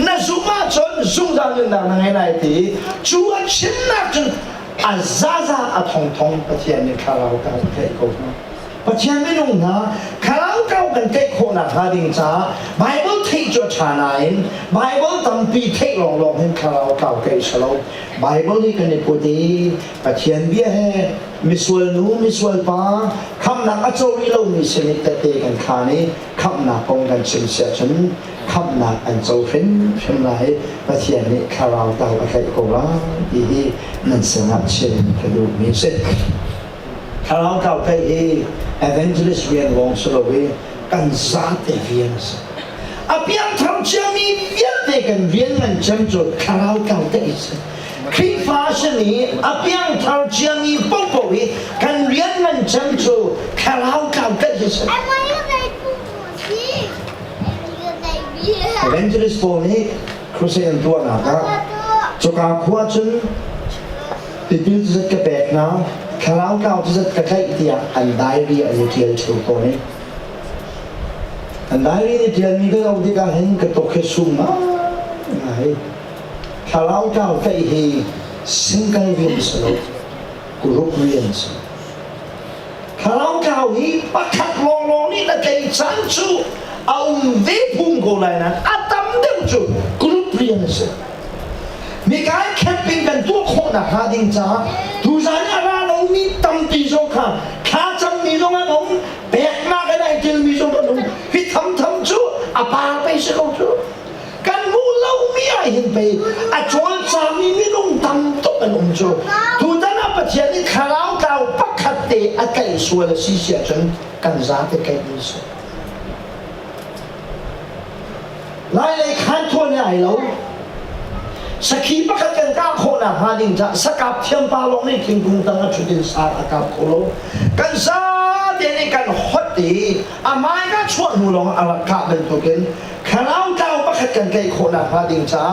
น่าซุมาจนซุงจานึงดังไงไหนทีจูอันชิมนักจนอาซาซาอาทองทองปัจจัยนี้คาราโอเกะเทโกนะปัจจัยไม่ลงนะคาราโอเกะกันเทโกนะฮาดิงจ้าไบเบิลเทจชาไนน์ไบเบิลตั้งปีเทลองลองให้คาราโอเกะเทสโลไบเบิลที่กันในปุถีปัจจัยเบี้ยให้มิสวลนูมิสวลป้าคำนักอัจฉริยะมีสนิทเตะกันขานี้คำนักปงกันชิมเสียฉันคำนักอันโจฟินชิมไหลปัจจัยนี้คาราโอเกะเทโกละอีนั่นสนับเชิญกระดูกมีเส้นคาราโอเกะเทevangelist เวียนวงสโลวีกันซาเตเวียนส์อาเปียงทำเชื่อมีเวียนเตกันเวียนมันจำจุดคาราโอเกะเตส์คริสต์มาสนี้อาเปียงทำเชื่อมีปุ๊บปุ๊บกันเวียนมันจำจุดคาราโอเกะเตส์ evangelist พวกนี้ครูเซียนตัวหนักจุกอาขวาจนติดยืดจะกระเบกนะคาราโอเกะจะกระไดที่อันไดรีอันนี้เทียนชุดตัวนี้อันไดรีนี่เทียนมีก็เอาที่การเห็นกระตุกขึ้นสูงนะคาราโอเกะที่ให้สิงเกิลเวียนส์โลกรุ๊ปเวียนส์คาราโอเกะที่ปักขัดลองนี่นะที่ฉันชูเอาเว็บพุ่งกูเลยนะอาตั้มเดียวจูกรุ๊ปเวียนส์มีการแคมปิ้งกันตัวคนนะฮะดิงจ้าทุกอย่างอะไรเรามีตั้มปีจงค่ะข้าจำมีจงอ่ะน้องแบกมากอะไรเจอมีจงอ่ะน้องพี่ทำจูอาปาไปสิเขาจูกันมูเรามีอะไรเห็นไปอาจวนสามีมีน้องตั้มตัวกันน้องจูทุกท่านอาปัจจัยนี้คาราโอเกะปักขัดเตะอาไก่สวยละสิเสียจนกันซาเตะไก่ดีสุดหลายๆขั้นทั่วเนี่ยไอ้เราสกีปักกันก้าโคนะฮาดิงจ้าสกับเทียมปาลงนี่ทิ้งกุงตังจุดินสาอากาศโคโลกันซาเดนี่กันฮอตดีอาไม้ก็ชวนหูลงอลากาเป็นตัวกินขณะเจ้าปักกันไกโคนะฮาดิงจ้า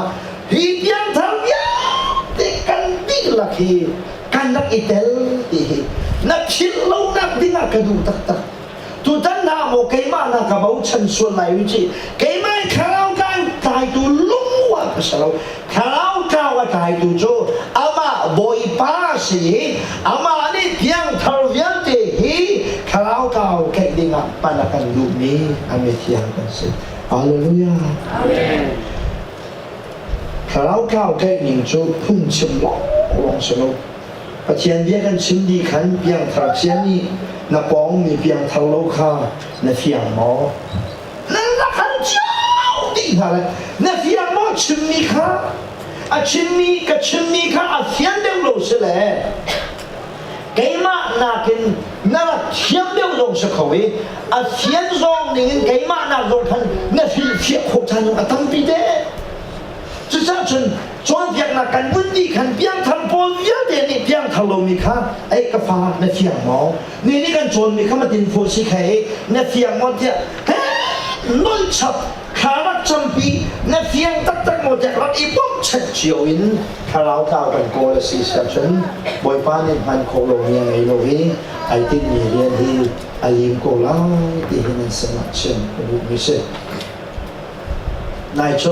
ฮีเปียงทำยาติกันดีลักฮีกันนักอิเตลดีนักชิลโลนักดิ้งกระดูตักตักทุกท่านนาโมเกมานักบ่าวฉันส่วนไหนวิจิเกมาขณะกันตายดูลุ่มว่าก็สลบคาราโอเกะว่าตายดูโจอามาบอยป้าสิอามานี่เพียงทาร์เวียนเตฮีคาราโอเกะแค่ดิ้งปานักันลูกนี้อเมริกันกันสิฮาเลลูยาคาราโอเกะแค่ดิ้งโจพุ่งชิมลงสนุกปัจจัยเดียกันชิมดีขันเพียงทาร์เซียนี่นับปองมีเพียงทาร์โลคาในเพียงหมอนั่นละขันเจ้าดีอะไรในเพียงหมอชิมมีค่ะอาชิมมีกับชิมมีค่ะอาเทียนเดียวลงสิแหละเกมานากินนั่นเทียนเดียวลงสิเขาเองอาเทียนซองนี่เกมานาลงทันในฟิลเทียขบทันอาตั้งปีเด้จะจะจนจวนเพียงนักกันวุ่นดีขันเพียงทันพอเยอะเดี๋ยวนี้เพียงทันลมมีค่ะไอ้กระฟ้าในเพียงหมอนี่กันจวนมีข้ามาดินโฟสิใครในเพียงหมอเดียเฮ้นุ่นชับขาลักจำปีในเพียงตักหมดจากรัฐอีบุ๊กเช็ดเจียวอินคาราโอเกะกันโกลสีเสียจนบอยป้านี่พันโคโลมีไงโลฮีไอติมีเรียนที่อาลิมโกลาที่หินสมัครเช่นรูปมิเซนายโจ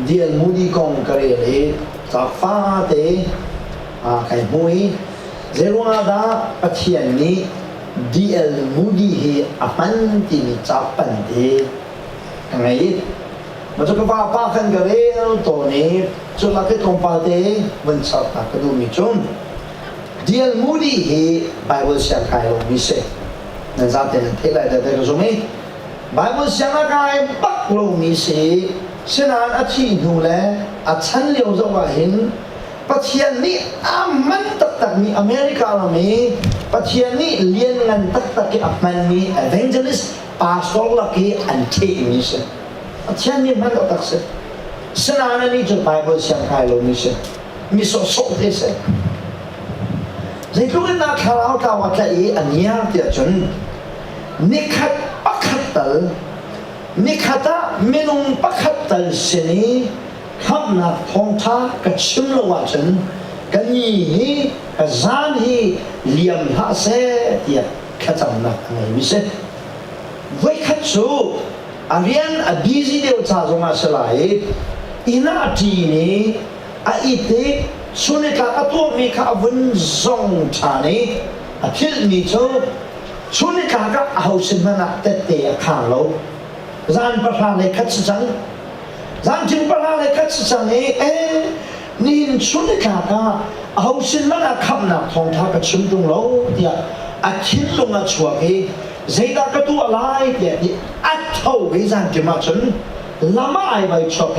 เดียลมูดีกองกระเรจากฟ้าเตะไข่มุ้ยเจรุนาดาปัจเจียนนี้เดียลมูดีเฮอปันติมิจับปันเตยังไงมาจากฟ้าป้าขันกระเรตัวนี้จุดลักษณ์ของปาเตมันชัดนักดูมิจุนเดียลมูดีเฮไบเบิลเสียงไก่ลงมิเซนั่นจะเป็นเท่าไรแต่ก็สมัยไบเบิลเสียงไก่ปักลงมิเซเช่นนั้นอาชีพดูแลอาชันเลี้ยวจะว่าเห็นปัจจัยนี้มันตักมีอเมริกาเรามีปัจจัยนี้เลี้ยงเงินตักกับมันมี evangelist pastor ละกี่อันเทมีเช่ปัจจัยนี้มันตักเช่นนั้นนี่จะ Bible เสียงใครเรามีเช่ มีสดสดเลยสิในทุกนาคาราคาว่าแค่อันนี้เดียวจนนิคัดปักขัดตัลนิคัดเมนุงปักขัดตัลเสนีคำนักทองท้ากับชิมละว่าจนกันยี่กับจานฮีเลียมหาเสเดียขัดจำนักไงวิเศษไว้ขัดสู้อาเรียนอดีตเดียวจ้าจงอาศัยอินาทีนี้อาอิเตสุนิกาตัวมีข้าวันจงชานีอาทิตย์นี้ชูสุนิกาก็เอาสิ่งนั้นเตะเตะข้างเราจานประธานในขัดจังจานจินประธานในขัดจังนี่สุนิกาก็เอาสิ่งนั้นคำนักทองท้ากับชิมตรงเราเดียอาทิตย์ลงมาชัวร์เใจดากตัวอะไรเดียดอัดเท่าไว้จานจิมาจนลำไอไปชอบ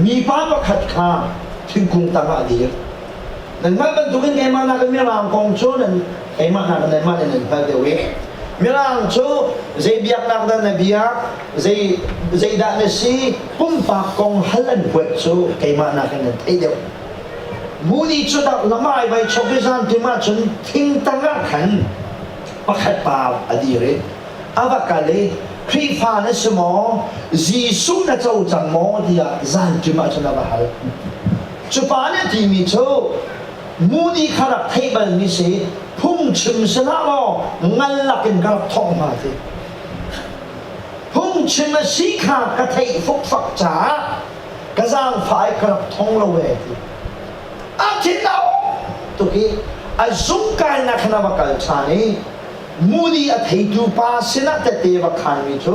มีป้าประคัดข้าถึงกรุงต่างดีนั่นไม่เป็นตัวเองมานักมีรางกองโจนั่นมานักนั่นมาเนี่ยนั่นเดียวเองมีรางโจใจเบียกนักนั่นเบียกใจด่านสีปุ่มปากกองฮัลลันเวทโจมานักนั่นเดียวมูดีจุดลำไอไปชอบจานจิมาจนทิ้งต่างขันประคัดป่าอดีตอาบักเลยครีฟ้าในสมองจีสุนเจ้าจังมอดีอาจารย์จิมาจนอาบักเลยจุดป่าเนี่ยที่มีโจมูดีขลักเทบันมิเสพุ่งชิมสนะล้องันลักกันกับทองมาทีพุ่งชิมสีขากระเทยฟุกฝักจ๋ากระจางฝ่ายกับทองละเวทีอาทิตย์เราตุกี้อาจุงการนักนาบักลชานีมูดีอาทิตย์ดูป้าสินะแต่เตวขันมิโจ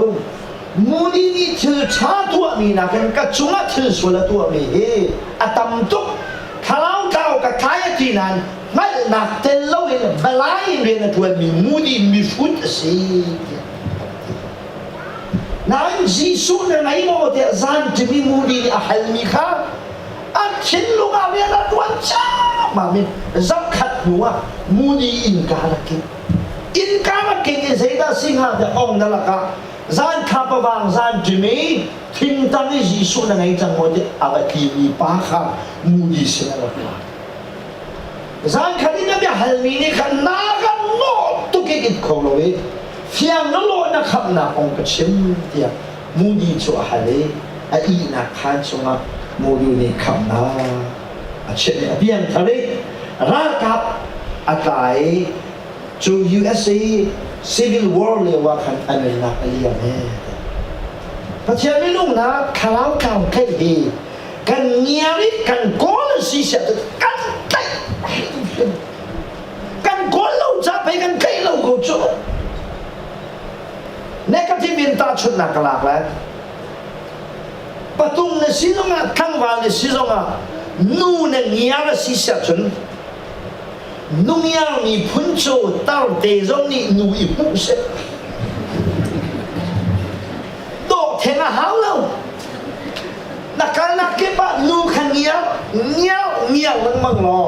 มูดีนี่ถือชาตัวมีนักกันจุงถือส่วนตัวมีอาตมตุกข้าวเก่ากับขายที่นั่นไม่หนักเต็มโลกเลยบลายเรียนตัวมีมูดีมีฟุตสินั่นจีสุนในโมเดลจานที่มีมูดีอาฮัลมีข้าอันชินลูกอาเวียนตัวจ้ามามีจับขัดหัวมูดีอินกาลกินเสียดายสิ่งหาแต่องนั่นละก็จานขับวางจานที่มีทิ้งตั้งในจีสุนในจังหวัดอะไรที่มีป้าข้ามูดีเสียละจานขัดนี่นะฮัลมีนี่ขันนากันโน้ตุกกิดเขาเลยเฟียงนั่นโลนะครับนะองค์กชิมเดียมูดีชัวฮัลเลยอีนักขันชัวมูดีนี่คำนาเช่นเพียงทะเลรักกับอะไรจู USA Civil War เลยว่าขันอันนั้นนักเรียนเนี่ยเพราะฉะนั้นไม่รู้นะข่าวข่าวแค่ดีกันเงียบกันโกลสิเสด็จกันไก่กันโกลเราจะไปกันไก่เราก็จะเนี่ยก็ที่มีตาชุดนักหลากแล้วประตูเนี่ยสิลงอ่ะข้างวันเนี่ยสิลงอ่ะนู่นเนี่ยเงียบสิเสด็จนู่นยังมีพุ่งโจตาวเตจงนี่นู่อีพุ่งเสด็จโตเทงหาวแล้วนักการนักเก็บนู่ขันเงียบมันรอ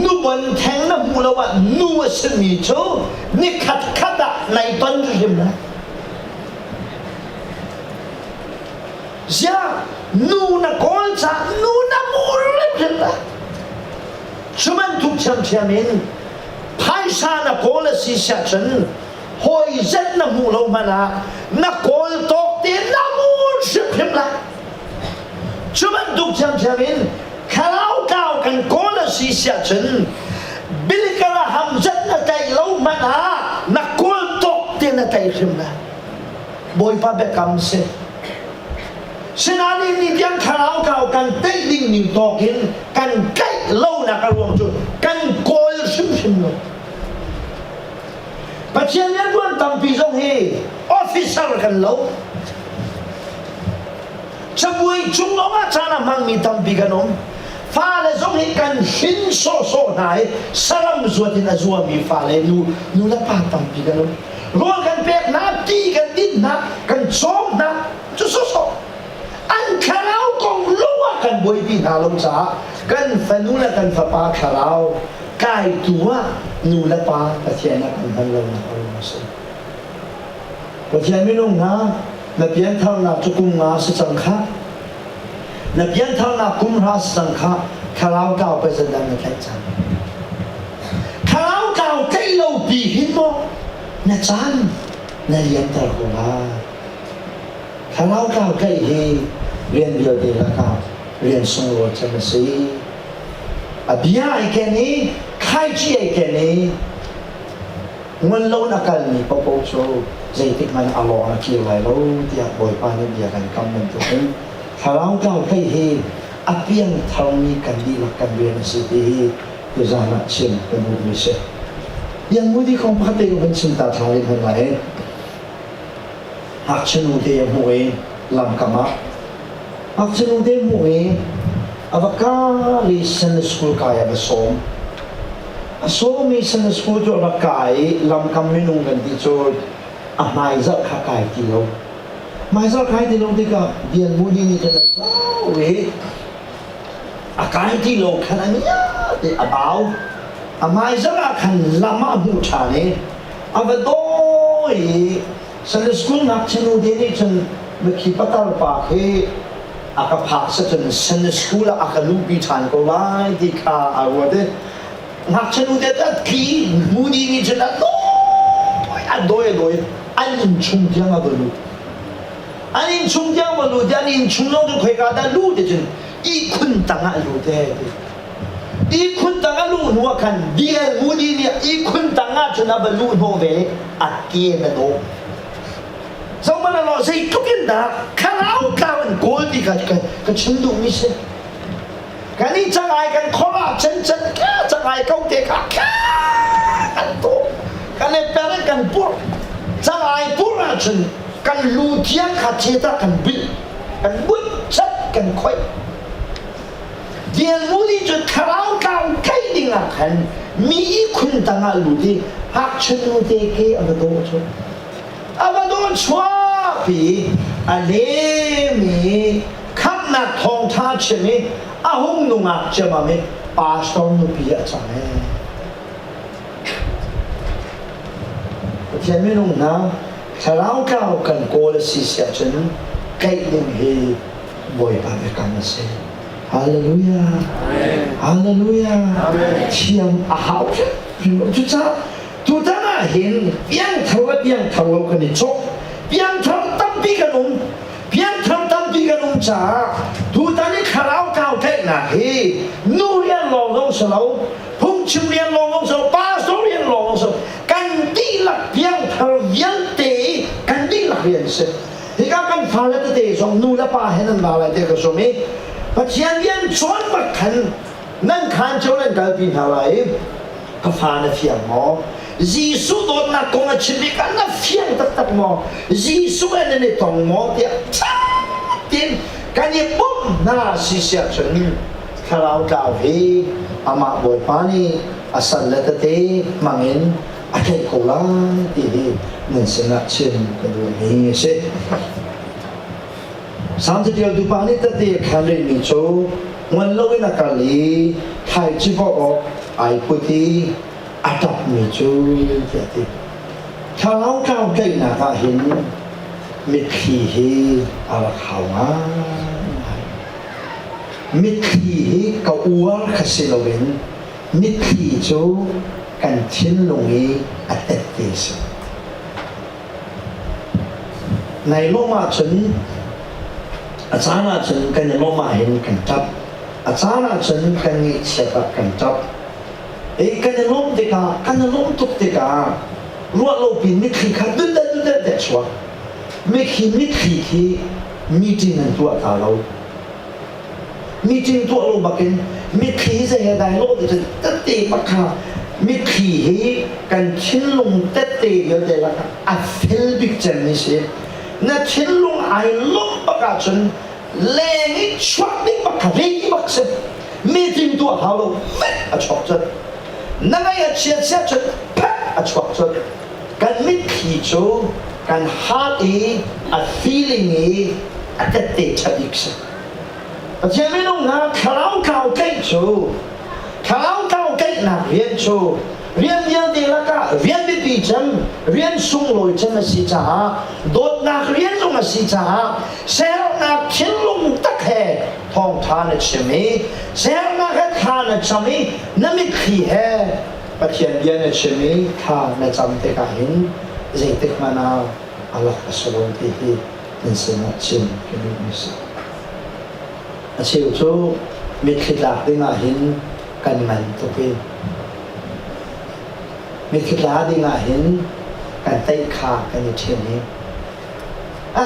นู่บนแทงน้ำมูลว่านู่สมีโจนี่ขัดในต้นยุ่มนะจ้านู่นักกอลจ้านู่นักมูลเลยนะชุมันทุกเช้ามินไพ่ชานักกอลสิเสียจนหอยเจ็ดน้ำมูลมานะนักกอลตกเตียนน้ำมูลสิบละชุมันทุกเช้ามินข้าวเก่ากันกอลสิเสียจนบิลกระหัมเจ็ดนักไก่เรามานะนักกอลตกเตียนนักไก่สิบละบอยป้าเบกำเสฉะนั้นนี่ยังข้าวเก่ากันเตะดิ่งนิวตอกินกันไก่เล่านักรวมจุดกันโกลชิมเลยปัจจัยนี้ด้วยตั้งปีสองเฮออฟฟิศกันเล่าจะบุยจุงลงมาจานามังมีตั้งปีกันน้องฟ้าเลยสองเฮกันหินโซไหนสลัมจวดที่น่าจวดมีฟ้าเลยนูละป้าตั้งปีกันน้องรวมกันเป็ดน้ำตีกันดินน้ำกันโซน้ำจุดโซอันข้าวกงลัวกันบวยปีนาลงจ้ากันฝนูละกันฝาปาข้าวไก่ตัวนูละปาปะเทียนกันทันลงนะเอามาสิปะเทียนไม่ลงนะนับยันเท่านับจุกุมงาสิสังขะนับยันเท่านับกุมราสิสังขะ คาราเก่าไปแสดงในใจจันคาราเก่าใกล้เราปีหินโมนะจันนะเรียนตลอดละคาราเก่าใกล้เฮเรียนเดียวเดียวละครับเรียนสงโลจะมาสิอภิญาไอ้แค่นี้ใครชี้ไอ้แค่นี้เงินเรานักการมีปปโชใจติดมันอารมณ์กี่ไรเราเดียบ่อยปานนี้เดียกันกำมันตัวเองคาราเก่าใกล้เฮอภิญาทำมีกันดีละกันเรียนสิที่คือจานะเช่นเป็นบุญมิเศษยังมุดีของพระเดชเป็นสิ่งต่างๆทั้งหลายหากฉันอุเทมวยลำกามะหากฉันอุเทมวยอวกาลิสันสกุลกายบสมสมมีสันสกุลจอระกายลำกามไม่นุ่งกันที่จอไม่จะขากายที่เราไม่จะขายที่เราที่ก็เดียนมุดีนี่จะนั่งเศร้าเว้ยอากายที่เราขนาดนี้ที่อาบ่าวไม่จะขันลำมาบูชาเนี่ยอาบดอยสันสกุลนักชนุเดนี่ฉันไม่คิดปัตตาลปากเฮอากาพักสัจนสันสกุลอากาลูบิชานก็ไล่ที่ข้าอารวดนักชนุเดตัดขีมูดีนี่ฉันดอยอันนี้ชุ่มเทียงอาบลูอันนี้ชุ่มเทียงอาบลูอันนี้ชุ่มเราจะคุยกันได้รู้เดี๋ยวฉันอีคุณต่างอาลูเดอีคุณต่างอาลูนัวกันเดียมูดีเนี่ยอีคุณต่างอาฉันอาบลูโนเวอักเกียนโนสมัยนั้นเราใช้ทุกอย่างนะข้าวข้าวมันโกลดีกันฉันดูมิเช่กันนี่จะไงกันขอละฉันจะไงเขาเด็กกันโตกันเนี่ยเป็นกันปุ๊บจะไงปุ๊บนะฉันกันลูเทียขัดเชตกันบิลกันบุญชัดกันคอยเดียนมูดีจุดข้าวข้าวใครดิ้งอ่ะกันมีคุณต่างอาลูดีหักฉันดูเด็กอันโตชดอาบดอนชัวปีอันนี้มีขับนักทองท่าเชมิอาหงนุ่งอาเจมามีปาสตอนนุปีอาจารย์เช่นไม่นุ่งนะถ้าเราเข้ากันโกลสิเสียจนใกล้ดึงเฮบ่อยปานกันนะเสียฮาเลลูยาฮาเลลูยาเทียมอาหาวจุดจ้าทุกท่านเห็นเพียงเท่ากันนี่จบเพียงเท่าตั้มปีกันนุ่มเพียงเท่าตั้มปีกันนุ่มจ้าทุกท่านนี่ข้าวข้าวเท่นะเฮนูเรียนลองสาวพุ่งชิมเรียนลองสาวป้าสาวเรียนลองสาวกันดีหลักเพียงเท่ายันเตกันดีหลักเรียนเสร็จที่กันฟังแล้วเตะสองนูและป้าเห็นนั่นมาอะไรเตะก็สมัยปัจจัยเรียนชวนมาขันนั่งขันเจ้าเล่นกันปีเท่าไรก็ฟังนะเทียมหมอJesusโดนนักกงอาชีพกันน่าเฟี้ยงตักหมอ Jesusเอ็นนี่ตองหมอเดียชัดเจนกันยี่ปุ๊บน่าสิเสียชนข้าวกาวเฮอามาบอยปานีอาศัยเลตเตมังเงินอาเกโกลาที่เงินเสนาเชนกันดูนี่เสสามสิบเดียวดูปานีตัดที่ขันเรมิโชวันโลวินักลีไทยจีบออกไอพุทีอาดับมิจูเดียดิถ้าเราเข้าใกล้หน้าตาเห็นมิขีเฮอะไรข่าวมามิขีเฮก็อวดขสิโลเวนมิขีจูกันทิ้งลงอีอัตเตสในโลมาฉันอาจารย์ฉันกันในโลมาเห็นกันจับอาจารย์ฉันกันนี่เสียกันจับกันในโลมเด็กกันในโลมทุกเด็กรัวโลบินมิขีขาดุเด็ดชัวมิขีที่มีจริงในตัวตาเรามีจริงตัวเราบักเองมิขีจะเห็นได้โลกจะตัดเตะปักขามิขีกันชิ้นลงตัดเตะเยอะเลยละกันอัฟเฟลบิกเจนนี่สินั่นชิ้นลงไอ้ลมปักขาจนแรงอีชวักนี่ปักขาเรียกปักเสมีจริงตัวเราเม็ดอัดช็อตจนนั่งไอ้เชียร์จนพัดอัดช็อตจนกันมิขีโจกันฮาร์ดอัดฟีลิ่งอัดเตะชัดอีกสิแต่เจ้าไม่รู้นะข้าวเก่งโจข้าวเก่งนะเรียนโจเรียนเยอะดีแล้วก็เรียนไม่ดีจังเรียนสูงเลยจังนะสิจ้าโดดนักเรียนลงนะสิจ้าเซลนักทิ้งลงตะแคงทองทานเฉยเซลนัก ท่านะจำมีนั่นไม่ขี้แห่ปะเทียนเบียนนะใช่ไหมท่านะจำเตกาหินใจเตกมานาอัลลอฮฺก็สวรรค์ที่นั่นสนับชิมกันดูมิสอาชีพจูมีคิดหลักดิ่งหินกันมันตัวเป็นมีคิดหลักดิ่งหินกันเตะขากันในเช่นนี้อ่ะ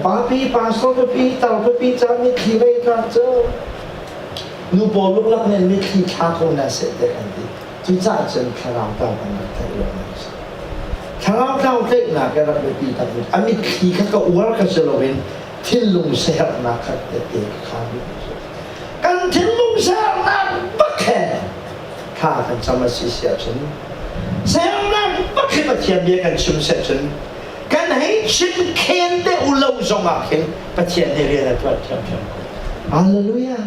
ป้าพี่ป้าโซ่พี่เต่าพี่จะมีขี้ไว้กันเจ้านูบอลลูกหลักเนี่ยมีขี้ข้าคนน่ะเสร็จได้กันดีจุดจ้าจนขราวเต่ากันมาแต่ละวันขราวเต่าเด็กหนักกันรับปีตัดบุตรอันนี้ขี้ข้าก็อวดกันเสร็จแล้วเป็นที่ลุงเสียนักขัดเด็กข้าวิกันที่ลุงเสียนักบักแค่ข้ากันจำมาเสียจนเสียนักบักแค่มาเทียนเบียกันชิมเสร็จจนกันให้ชิมเคนได้อุลาจงอาเคนมาเทียนในเรื่องตัวเทียมฮาเลลูยา